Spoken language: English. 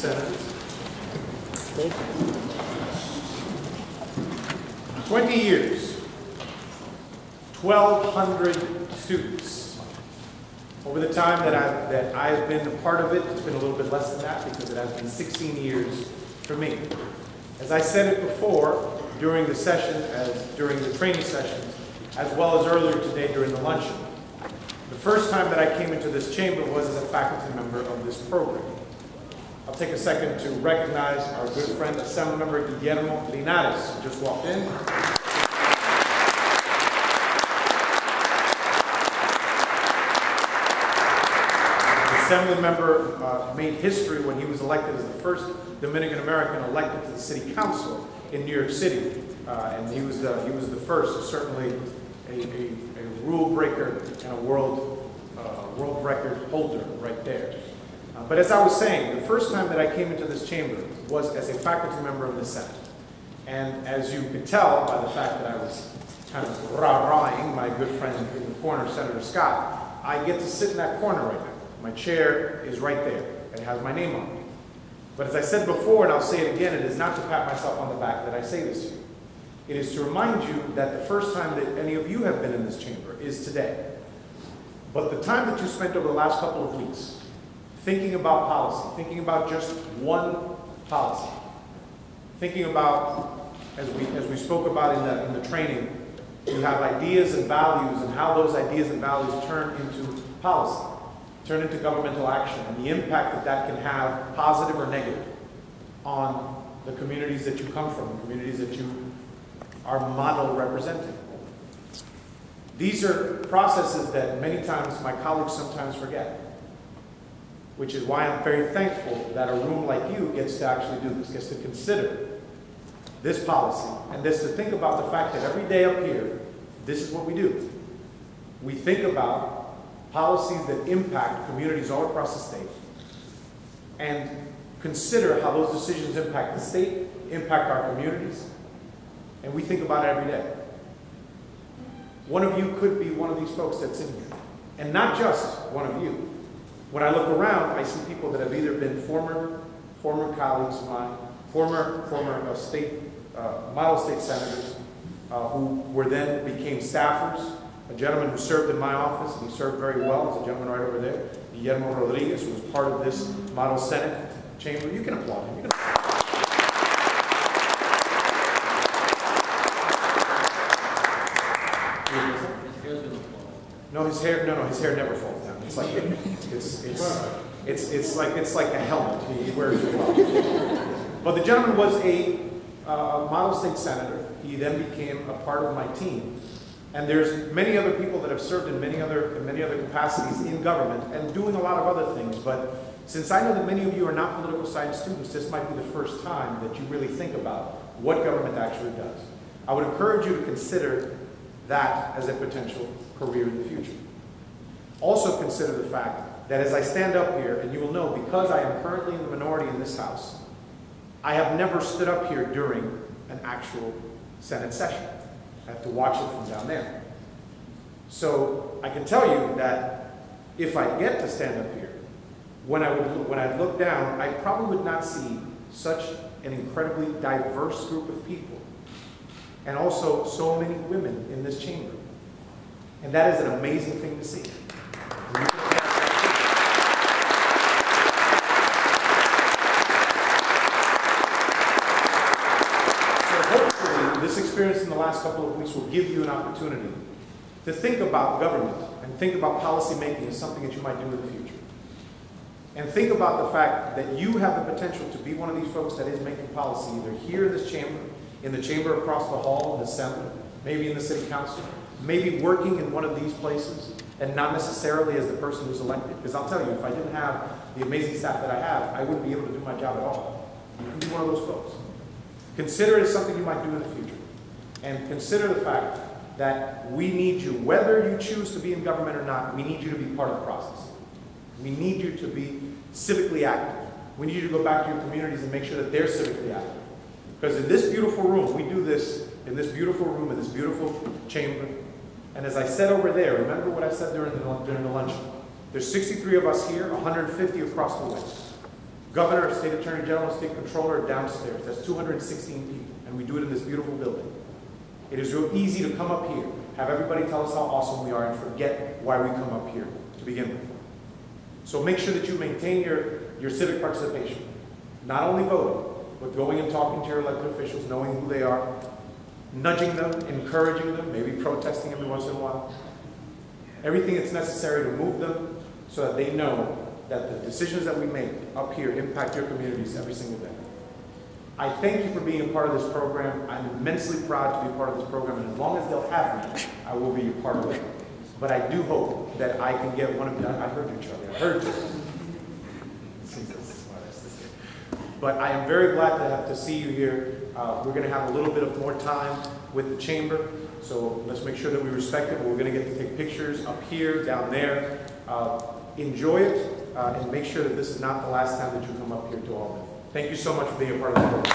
Senators. 20 years, 1,200 students. Over the time that I've been a part of it, it's been a little bit less than that because it has been 16 years for me. As I said it before, during the session, during the training sessions, as well as earlier today during the luncheon, the first time that I came into this chamber was as a faculty member of this program. I'll take a second to recognize our good friend, Assemblymember Guillermo Linares, who just walked in. Assembly member made history when he was elected as the first Dominican American elected to the City Council in New York City, and he was the first, certainly a rule breaker and a world record holder right there. But as I was saying, the first time that I came into this chamber was as a faculty member of the Senate, and as you could tell by the fact that I was kind of rah-rahing my good friend in the corner, Senator Scott, I get to sit in that corner right now. My chair is right there. It has my name on it. But as I said before, and I'll say it again, it is not to pat myself on the back that I say this to you. It is to remind you that the first time that any of you have been in this chamber is today. But the time that you spent over the last couple of weeks thinking about policy, thinking about just one policy, thinking about, as we spoke about in the training, you have ideas and values and how those ideas and values turn into policy, turn into governmental action, and the impact that that can have, positive or negative, on the communities that you come from, the communities that you are model representing. These are processes that many times my colleagues sometimes forget, which is why I'm very thankful that a room like you gets to actually do this, gets to consider this policy, and this to think about the fact that every day up here, this is what we do. We think about policies that impact communities all across the state, and consider how those decisions impact the state, impact our communities, and we think about it every day. One of you could be one of these folks that's in here, and not just one of you. When I look around, I see people that have either been former colleagues of mine, former state, model state senators, who became staffers. A gentleman who served in my office, and he served very well, is a gentleman right over there, Guillermo Rodriguez, who was part of this model Senate chamber. You can applaud him. You can applaud him. No, his hair never falls down. It's like it's like a helmet. He wears it. But the gentleman was a model state senator. He then became a part of my team. And there's many other people that have served in many other capacities in government and doing a lot of other things. But since I know that many of you are not political science students, this might be the first time that you really think about what government actually does. I would encourage you to consider that as a potential career in the future. Also consider the fact that as I stand up here, and you will know because I am currently in the minority in this House, I have never stood up here during an actual Senate session. I have to watch it from down there. So I can tell you that if I get to stand up here, when I look down, I probably would not see such an incredibly diverse group of people, and also so many women in this chamber. And that is an amazing thing to see. This experience in the last couple of weeks will give you an opportunity to think about government and think about policy making as something that you might do in the future. And think about the fact that you have the potential to be one of these folks that is making policy either here in this chamber, in the chamber across the hall in the Assembly, maybe in the City Council, maybe working in one of these places, and not necessarily as the person who's elected. Because I'll tell you, if I didn't have the amazing staff that I have, I wouldn't be able to do my job at all. You can be one of those folks. Consider it as something you might do in the future. And consider the fact that we need you, whether you choose to be in government or not, we need you to be part of the process. We need you to be civically active. We need you to go back to your communities and make sure that they're civically active. Because in this beautiful room, we do this in this beautiful room, in this beautiful chamber. And as I said over there, remember what I said during the luncheon. There's 63 of us here, 150 across the way. Governor, State Attorney General, and State Controller are downstairs. That's 216 people, and we do it in this beautiful building. It is real easy to come up here, have everybody tell us how awesome we are, and forget why we come up here to begin with. So make sure that you maintain your civic participation. Not only voting, but going and talking to your elected officials, knowing who they are, nudging them, encouraging them, maybe protesting every once in a while. Everything that's necessary to move them so that they know that the decisions that we make up here impact your communities every single day. I thank you for being a part of this program. I'm immensely proud to be a part of this program, and as long as they'll have me, I will be a part of it. But I do hope that I can get one of them. I heard you, Charlie. I heard you. But I am very glad to see you here. We're going to have a little bit of more time with the chamber, so let's make sure that we respect it. But we're going to get to take pictures up here, down there. Enjoy it, and make sure that this is not the last time that you come up here to Albany. Thank you so much for being a part of the program.